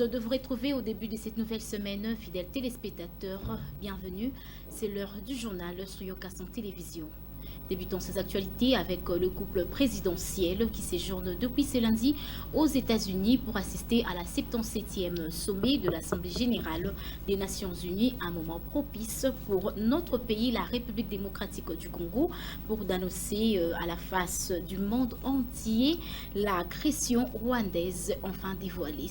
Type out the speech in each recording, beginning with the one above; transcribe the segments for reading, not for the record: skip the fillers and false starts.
de vous retrouver au début de cette nouvelle semaine, fidèles téléspectateurs. Bienvenue, c'est l'heure du journal sur Yokasson Télévision. Débutons ces actualités avec le couple présidentiel qui séjourne depuis ce lundi aux États-Unis pour assister à la 77e sommet de l'Assemblée générale des Nations unies, un moment propice pour notre pays, la République démocratique du Congo, pour d'annoncer à la face du monde entier l'agression rwandaise enfin dévoilée.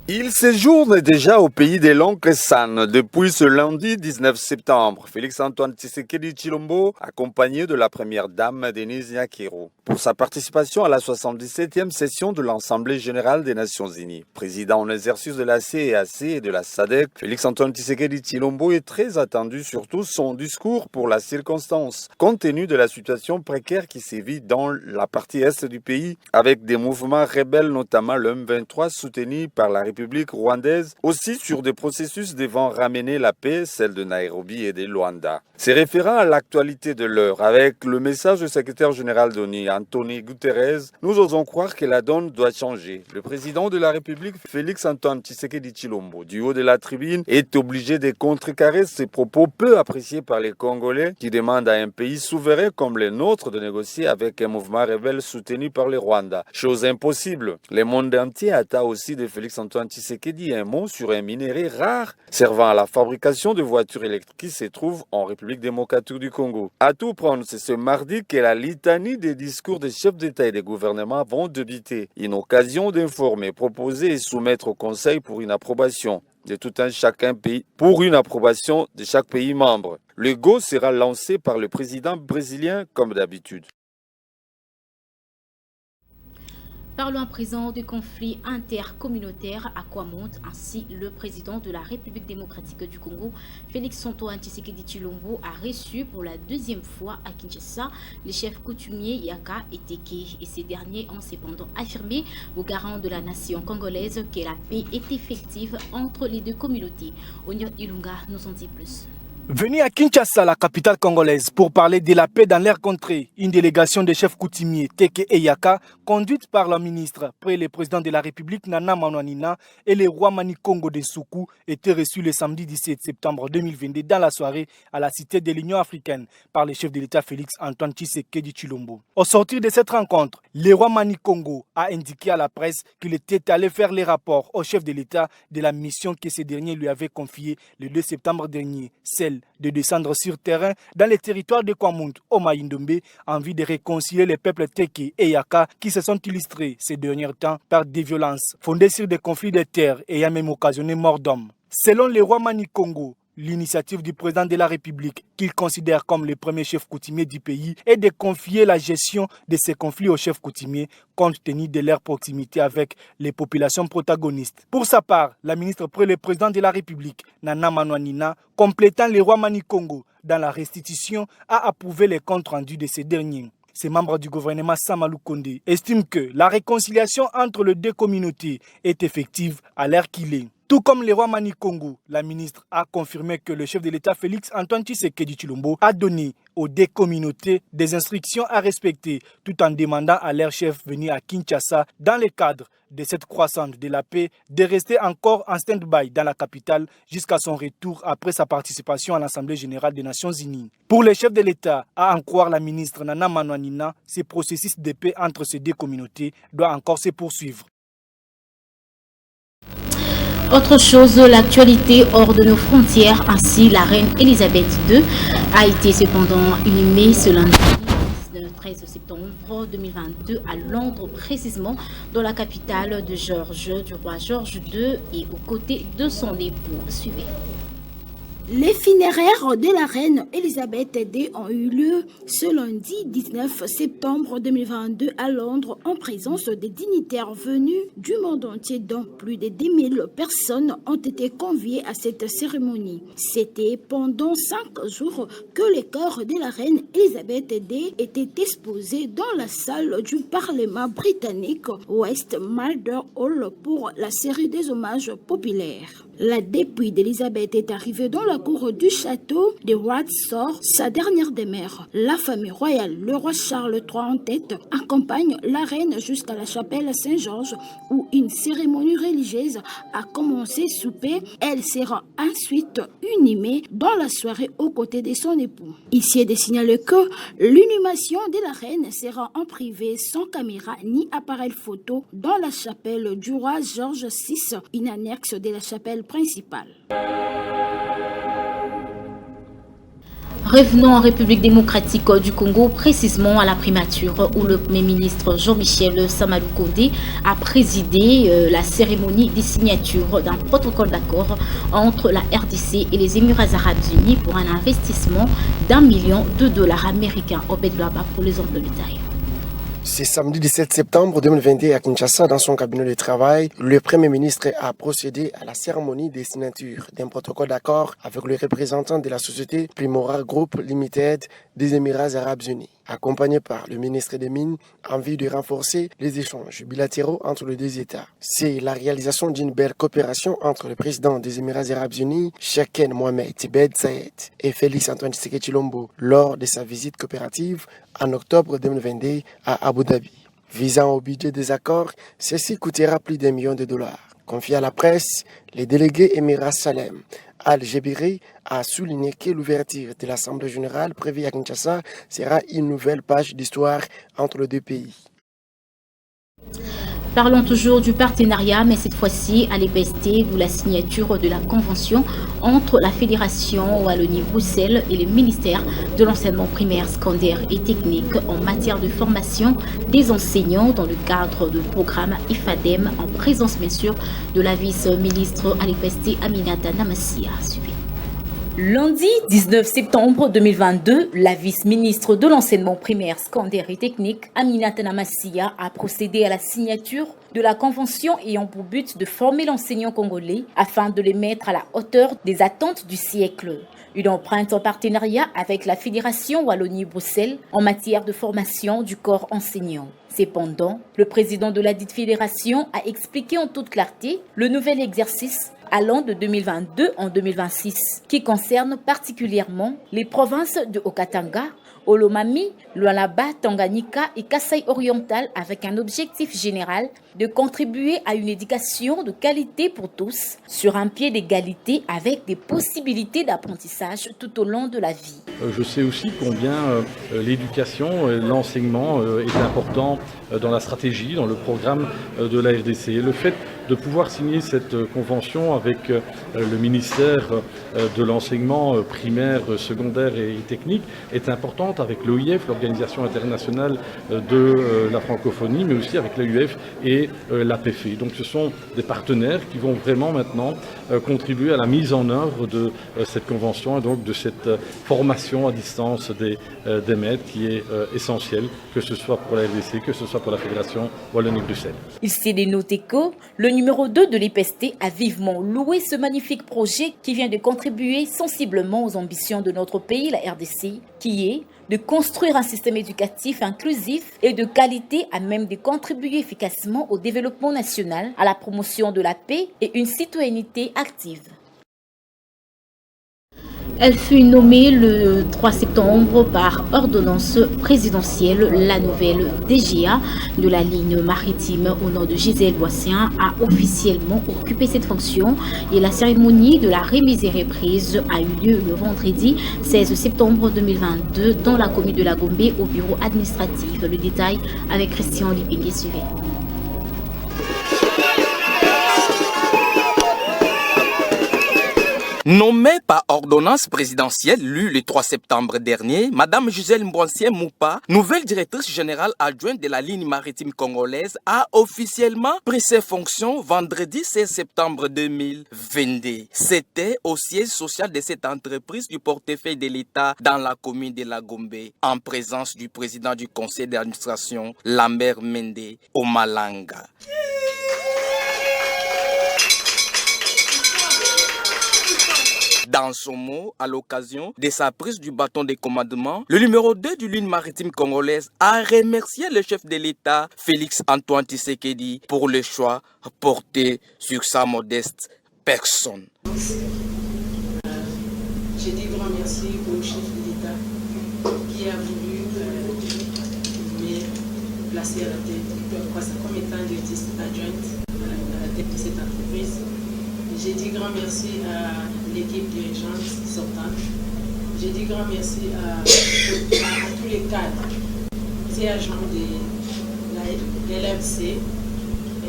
Il séjourne déjà au pays des l'oncle San depuis ce lundi 19 septembre. Félix-Antoine Tshisekedi Tshilombo, accompagné de la première dame Denise Nyakero, pour sa participation à la 77e session de l'Assemblée générale des Nations unies. Président en exercice de la CEAC et de la SADC, Félix-Antoine Tshisekedi Tshilombo est très attendu, surtout son discours pour la circonstance, compte tenu de la situation précaire qui sévit dans la partie est du pays, avec des mouvements rebelles, notamment le M23 soutenu par la République rwandaise, aussi sur des processus devant ramener la paix, celle de Nairobi et de Luanda. C'est référent à l'actualité de l'heure, avec le message du secrétaire général d'ONU, Antonio Guterres, nous osons croire que la donne doit changer. Le président de la République, Félix-Antoine Tshisekedi Tshilombo, du haut de la tribune, est obligé de contrecarrer ces propos peu appréciés par les Congolais qui demandent à un pays souverain comme le nôtre de négocier avec un mouvement rebelle soutenu par le Rwanda. Chose impossible. Le monde entier attend aussi de Félix-Antoine Tshisekedi un mot sur un minerai rare servant à la fabrication de voitures électriques qui se trouve en République démocratique du Congo. À tout prendre, c'est ce mardi que la litanie des discours des chefs d'État et des gouvernements vont débuter. Une occasion d'informer, proposer et soumettre au Conseil pour une approbation de tout un chacun pays, pour une approbation de chaque pays membre. Le go sera lancé par le président brésilien comme d'habitude. Parlons à présent du conflit intercommunautaire à quoi monte ainsi le président de la République démocratique du Congo, Félix-Antoine Tshisekedi Tshilombo, a reçu pour la deuxième fois à Kinshasa les chefs coutumiers Yaka et Teke. Et ces derniers ont cependant affirmé aux garants de la nation congolaise que la paix est effective entre les deux communautés. Onyo Ilunga nous en dit plus. Venu à Kinshasa, la capitale congolaise, pour parler de la paix dans leur contrée, une délégation de chefs coutumiers Teke et Yaka, conduite par la ministre, près le président de la République Nana Manouanina et le roi Mani Kongo de Soukou, était reçue le samedi 17 septembre 2022 dans la soirée à la cité de l'Union africaine par le chef de l'État Félix-Antoine Tshisekedi Tshilombo. Au sortir de cette rencontre, le roi Mani Kongo a indiqué à la presse qu'il était allé faire les rapports au chef de l'État de la mission que ce dernier lui avait confiée le 2 septembre dernier, celle de descendre sur terrain dans les territoires de Kwamount au Maïndombe en vue de réconcilier les peuples Teke et Yaka qui se sont illustrés ces derniers temps par des violences fondées sur des conflits de terre ayant même occasionné mort d'hommes. Selon le roi Mani Kongo, l'initiative du président de la République, qu'il considère comme le premier chef coutumier du pays, est de confier la gestion de ces conflits aux chefs coutumiers, compte tenu de leur proximité avec les populations protagonistes. Pour sa part, la ministre près le président de la République, Nana Manouanina, complétant le roi Mani Kongo dans la restitution, a approuvé les comptes rendus de ces derniers. Ces membres du gouvernement Samalou Kondé estiment que la réconciliation entre les deux communautés est effective à l'heure qu'il est. Tout comme le roi Mani Kongo, la ministre a confirmé que le chef de l'État Félix-Antoine Tshisekedi Tshilombo a donné aux deux communautés des instructions à respecter tout en demandant à leur chef venu à Kinshasa dans le cadre de cette croissance de la paix de rester encore en stand-by dans la capitale jusqu'à son retour après sa participation à l'Assemblée générale des Nations unies. Pour le chef de l'État, à en croire la ministre Nana Manouanina, ce processus de paix entre ces deux communautés doit encore se poursuivre. Autre chose, l'actualité hors de nos frontières, ainsi la reine Elisabeth II a été cependant inhumée ce lundi 13 septembre 2022 à Londres, précisément dans la capitale de George, du roi George II et aux côtés de son époux. Suivez. Les funéraires de la reine Elisabeth II ont eu lieu ce lundi 19 septembre 2022 à Londres en présence des dignitaires venus du monde entier dont plus de 10 000 personnes ont été conviées à cette cérémonie. C'était pendant 5 jours que le corps de la reine Elisabeth II était exposé dans la salle du Parlement britannique Westminster Hall pour la série des hommages populaires. La dépouille d'Elisabeth est arrivée dans la cour du château de Windsor sa dernière demeure. La famille royale, le roi Charles III en tête, accompagne la reine jusqu'à la chapelle Saint-Georges où une cérémonie religieuse a commencé sous paix. Elle sera ensuite inhumée dans la soirée aux côtés de son époux. Ici est de signaler que l'inhumation de la reine sera en privé, sans caméra ni appareil photo, dans la chapelle du roi Georges VI, une annexe de la chapelle principale. Revenons en République démocratique du Congo, précisément à la primature où le Premier ministre Jean-Michel Samaloukonde a présidé la cérémonie des signatures d'un protocole d'accord entre la RDC et les Émirats Arabes Unis pour un investissement d'1 million de dollars américains. Obed Loaba pour les ordres de détail. C'est samedi 17 septembre 2021 à Kinshasa, dans son cabinet de travail, le Premier ministre a procédé à la cérémonie des signatures d'un protocole d'accord avec les représentants de la société Primora Group Limited des Émirats Arabes Unis, accompagné par le ministre des Mines en vue de renforcer les échanges bilatéraux entre les deux États. C'est la réalisation d'une belle coopération entre le président des Émirats Arabes Unis, Sheikh Mohamed Ben Zayed, et Félix Antoine Tshisekedi Tshilombo lors de sa visite coopérative en octobre 2022 à Abu Dhabi. Visant au budget des accords, ceci coûtera plus d'1 million de dollars. Confié à la presse, le délégué émirat Salem Al-Jebiri a souligné que l'ouverture de l'Assemblée générale prévue à Kinshasa sera une nouvelle page d'histoire entre les deux pays. Parlons toujours du partenariat, mais cette fois-ci à l'EPST, où la signature de la convention entre la Fédération Wallonie-Bruxelles et le ministère de l'enseignement primaire, secondaire et technique en matière de formation des enseignants dans le cadre du programme IFADEM, en présence bien sûr de la vice-ministre à l'EPST Aminata Namassia. Suivez. Lundi 19 septembre 2022, la vice-ministre de l'enseignement primaire, secondaire et technique, Aminata Namassia, a procédé à la signature de la convention ayant pour but de former l'enseignant congolais afin de les mettre à la hauteur des attentes du siècle. Une empreinte en partenariat avec la Fédération Wallonie-Bruxelles en matière de formation du corps enseignant. Cependant, le président de la dite fédération a expliqué en toute clarté le nouvel exercice allant de 2022 en 2026, qui concerne particulièrement les provinces de Haut-Katanga, Olomami, Lualaba, Tanganyika et Kasaï oriental, avec un objectif général de contribuer à une éducation de qualité pour tous, sur un pied d'égalité avec des possibilités d'apprentissage tout au long de la vie. Je sais aussi combien l'éducation, l'enseignement est important dans la stratégie, dans le programme de la RDC. Et le fait de pouvoir signer cette convention avec le ministère de l'enseignement primaire, secondaire et technique est importante, avec l'OIF, l'Organisation internationale de la francophonie, mais aussi avec l'AUF et l'APF. Donc ce sont des partenaires qui vont vraiment maintenant contribuer à la mise en œuvre de cette convention et donc de cette formation à distance des maîtres qui est essentielle, que ce soit pour la RDC, que ce soit pour la Fédération Wallonie-Bruxelles. Il s'est dénoté que le numéro 2 de l'EPST a vivement loué ce magnifique projet qui vient de contribuer sensiblement aux ambitions de notre pays, la RDC, qui est de construire un système éducatif inclusif et de qualité à même de contribuer efficacement au développement national, à la promotion de la paix et une citoyenneté active. Elle fut nommée le 3 septembre par ordonnance présidentielle. La nouvelle DGA de la ligne maritime au nom de Gisèle Boissien a officiellement occupé cette fonction et la cérémonie de la remise et reprise a eu lieu le vendredi 16 septembre 2022 dans la commune de la Gombe au bureau administratif. Le détail avec Christian Lipingué suivi. Nommée par ordonnance présidentielle lue le 3 septembre dernier, Madame Gisèle Boissien Moupa, nouvelle directrice générale adjointe de la ligne maritime congolaise, a officiellement pris ses fonctions vendredi 16 septembre 2022. C'était au siège social de cette entreprise du portefeuille de l'État dans la commune de la Gombe, en présence du président du conseil d'administration, Lambert Mende Omalanga. Dans son mot, à l'occasion de sa prise du bâton de commandement, le numéro 2 du ligne maritime congolaise a remercié le chef de l'État, Félix Antoine Tshisekedi, pour le choix porté sur sa modeste personne. J'ai dit grand merci au chef de l'État qui a voulu me placer à la tête, comme étant directrice adjointe à la tête de cette entreprise. J'ai dit grand merci à l'équipe dirigeante sortante. J'ai dit grand merci à tous les cadres et agents de l'LFC.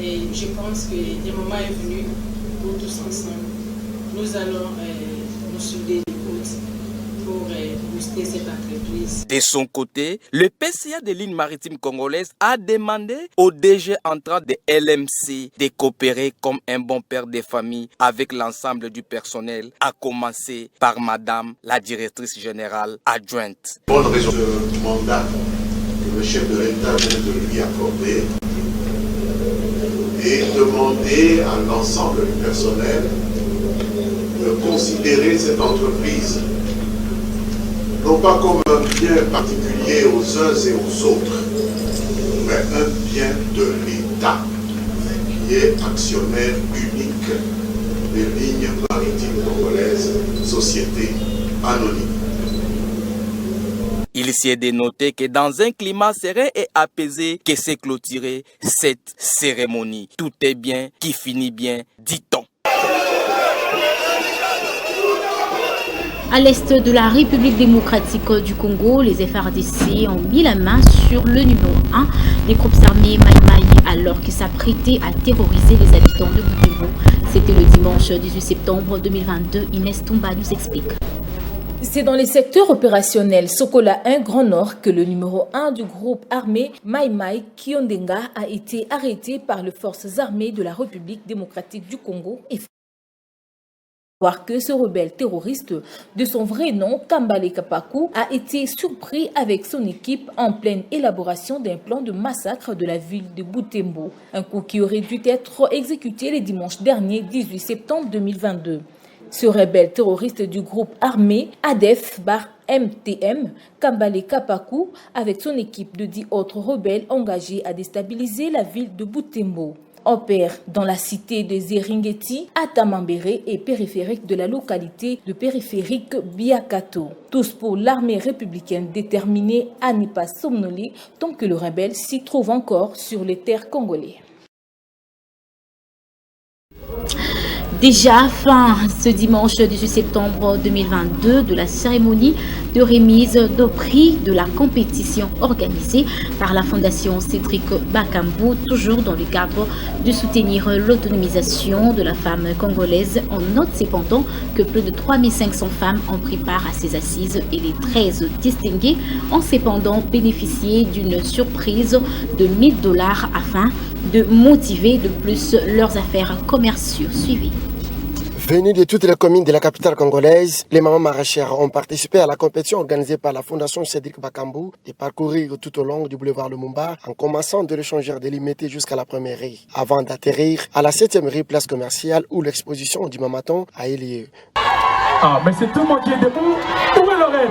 Et je pense que le moment est venu pour tous ensemble. Nous allons nous souder les côtes pour booster cette entreprise. De son côté, le PCA de ligne maritime congolaise a demandé au DG entrant de LMC de coopérer comme un bon père de famille avec l'ensemble du personnel, à commencer par Madame la directrice générale adjointe. Bonne raison de mandat que le chef de l'État vient de lui accorder et demander à l'ensemble du personnel de considérer cette entreprise non pas comme un bien particulier aux uns et aux autres, mais un bien de l'État qui est actionnaire unique des lignes maritimes congolaises, société anonyme. Il s'y est dénoté que dans un climat serein et apaisé que s'est clôturée cette cérémonie. Tout est bien qui finit bien, dit-on. À l'est de la République démocratique du Congo, les FARDC ont mis la main sur le numéro 1 des groupes armés Maïmaï alors qu'ils s'apprêtaient à terroriser les habitants de Butembo. C'était le dimanche 18 septembre 2022. Inès Toumba nous explique. C'est dans les secteurs opérationnels Sokola 1 Grand Nord que le numéro 1 du groupe armé Maïmaï Kiondenga a été arrêté par les forces armées de la République démocratique du Congo et voir que ce rebelle terroriste de son vrai nom, Kambale Kapaku, a été surpris avec son équipe en pleine élaboration d'un plan de massacre de la ville de Butembo. Un coup qui aurait dû être exécuté le dimanche dernier, 18 septembre 2022. Ce rebelle terroriste du groupe armé ADF bar MTM, Kambale Kapaku, avec son équipe de 10 autres rebelles engagés à déstabiliser la ville de Butembo, opère dans la cité de Zeringeti, à Tamambéré et périphérique de la localité de périphérique Biakato. Tous pour l'armée républicaine déterminée à ne pas somnoler tant que le rebelle s'y trouve encore sur les terres congolaises. Déjà fin ce dimanche 18 septembre 2022 de la cérémonie de remise de prix de la compétition organisée par la Fondation Cédric Bakambu, toujours dans le cadre de soutenir l'autonomisation de la femme congolaise. On note cependant que plus de 3500 femmes ont pris part à ces assises et les 13 distinguées ont cependant bénéficié d'une surprise de $1000 afin de motiver de plus leurs affaires commerciales suivies. Venus de toutes les communes de la capitale congolaise, les mamans maraîchères ont participé à la compétition organisée par la Fondation Cédric Bakambu de parcourir tout au long du boulevard Lumumba en commençant de l'échangeur délimité jusqu'à la première rue, avant d'atterrir à la 7e rue place commerciale où l'exposition du mamaton a eu lieu. Ah, mais c'est tout le monde qui est debout. Où est Lorette?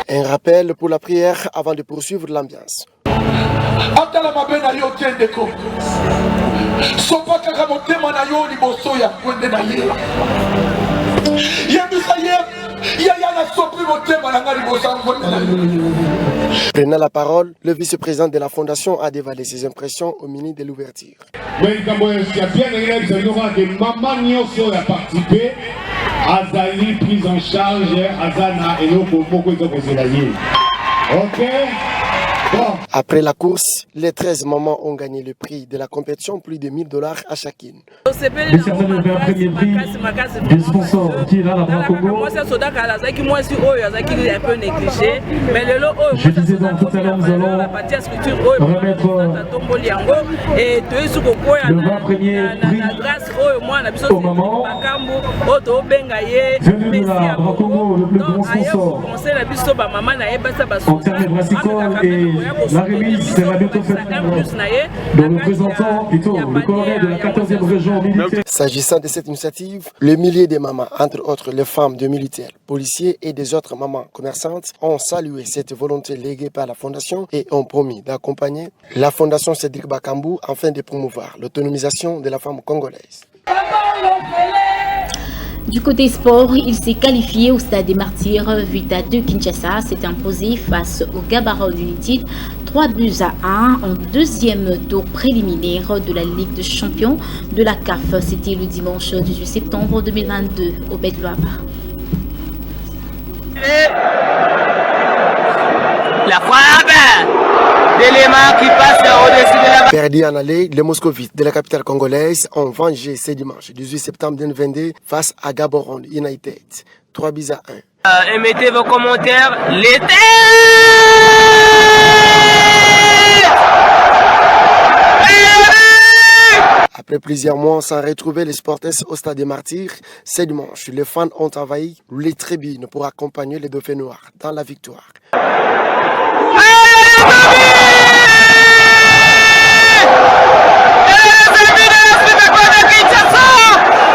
Un rappel pour la prière avant de poursuivre l'ambiance. Prenant la parole, le vice-président de la Fondation a dévoilé ses impressions au mini de l'ouverture. Azali prise en charge, Azana et nos ok. Après la course, les 13 mamans ont gagné le prix de la compétition, plus de $1000 à chacune. Les certaines avaient un premier prix des sponsors qui est là, la Congo. Je disais donc tout à l'heure, nous allons remettre le 20 premiers prix aux mamans venus de la Congo, le plus grand sponsor en termes brassicole, et la remise sera bientôt faite dans le représentant plutôt le colonel de la 14e région militaire. S'agissant de cette initiative, le millier de mamans, entre autres les femmes de militaires, policiers et des autres mamans commerçantes, ont salué cette volonté léguée par la Fondation et ont promis d'accompagner la Fondation Cédric Bakambu afin de promouvoir l'autonomisation de la femme congolaise. Du côté sport, il s'est qualifié au Stade des Martyrs. Vita de Kinshasa s'est imposé face au Gaborone United 3-1 en deuxième tour préliminaire de la Ligue des Champions de la CAF. C'était le dimanche 18 septembre 2022 au Bet-Loab. La frappe d'éléments qui passent au-dessus de la... Perdu en aller, les Moscovites de la capitale congolaise ont vengé ce dimanche 18 septembre 2022 face à Gaborone United. 3-1. Émettez vos commentaires. Après plusieurs mois sans retrouver les Sportes au Stade des Martyrs, ce dimanche, les fans ont envahi les tribunes pour accompagner les Dauphins Noirs dans la victoire.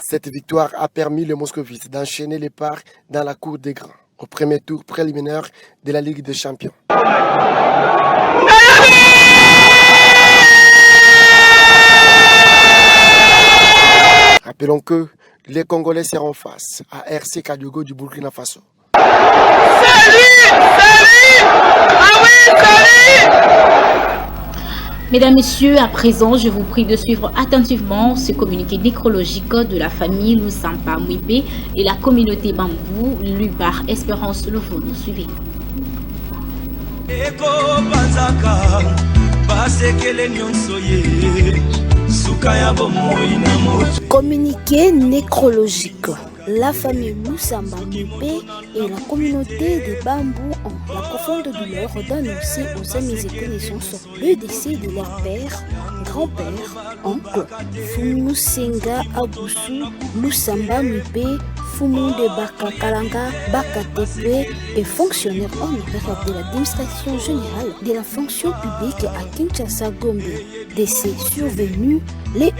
Cette victoire a permis les Moscovites d'enchaîner les parts dans la cour des grands au premier tour préliminaire de la Ligue des Champions. Rappelons que les Congolais seront face à RC Kadiogo du Burkina Faso. Mesdames, Messieurs, à présent, je vous prie de suivre attentivement ce communiqué nécrologique de la famille Lousampa Mouipé et la communauté Bambou, lu par Espérance Lovo. Nous suivez. Communiqué nécrologique. La famille Loussamba Moupé et la communauté des Bambous ont la profonde douleur d'annoncer aux amis et connaissances le décès de leur père, grand-père, oncle, Fumu Senga Aboussou, Loussamba Moupé, Fumu de Baka Kalanga, Baka Tepe et fonctionnaire honoraire de l'administration générale de la fonction publique à Kinshasa Gombe. Décès survenu le 11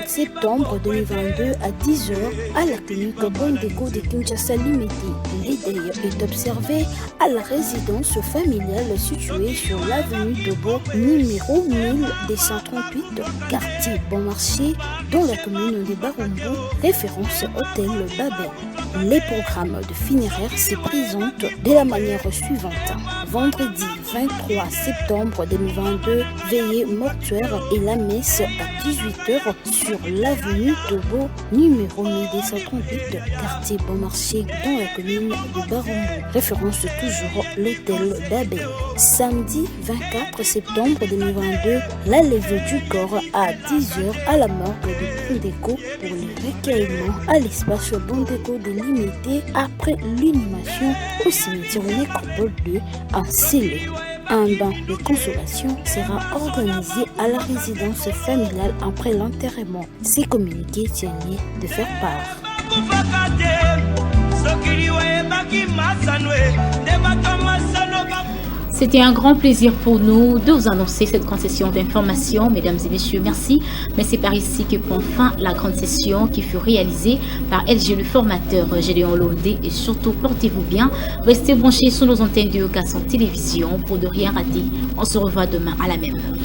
septembre 2022 à 10h à la clinique Bondeko de Kinshasa Limité. L'idée est observée à la résidence familiale située sur l'avenue Tobo, numéro 1238, quartier Bon Marché, dans la commune de Barumbu, référence Hôtel Babel. Les programmes de funéraires se présentent de la manière suivante. Vendredi 23 septembre 2022, veillée mortuaire et la messe à 18h sur l'avenue Tobo, numéro 1238, quartier Bon Marché, dans la commune de Barumbu. Référence toujours l'hôtel Babel. Samedi 24 septembre 2022, la levée du corps à 10h à la morgue de Bondeko pour le recueillement à l'espace Bondeko de Limité après l'inhumation au cimetière Nécropole 2 en Célé. Un bain de consolation sera organisé à la résidence familiale après l'enterrement. Ces communiqués tiennent de faire part. C'était un grand plaisir pour nous de vous annoncer cette grande session d'information. Mesdames et messieurs, merci. Mais c'est par ici que prend fin la grande session qui fut réalisée par LG, le formateur Gédéon Londé. Et surtout, portez-vous bien. Restez branchés sur nos antennes de Occasion Télévision pour ne rien rater. On se revoit demain à la même heure.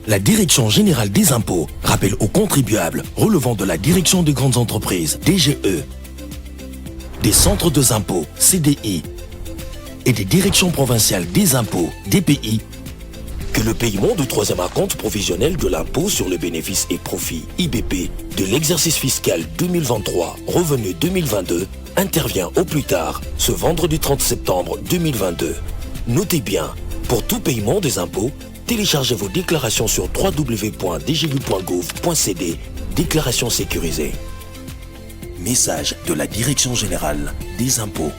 La Direction générale des impôts rappelle aux contribuables relevant de la Direction des grandes entreprises, DGE, des centres de impôts, CDI, et des directions provinciales des impôts, DPI, que le paiement du troisième acompte provisionnel de l'impôt sur le bénéfice et profit, IBP, de l'exercice fiscal 2023, revenu 2022, intervient au plus tard ce vendredi 30 septembre 2022. Notez bien, pour tout paiement des impôts, téléchargez vos déclarations sur www.dgu.gouv.cd, déclaration sécurisée. Message de la Direction Générale des Impôts.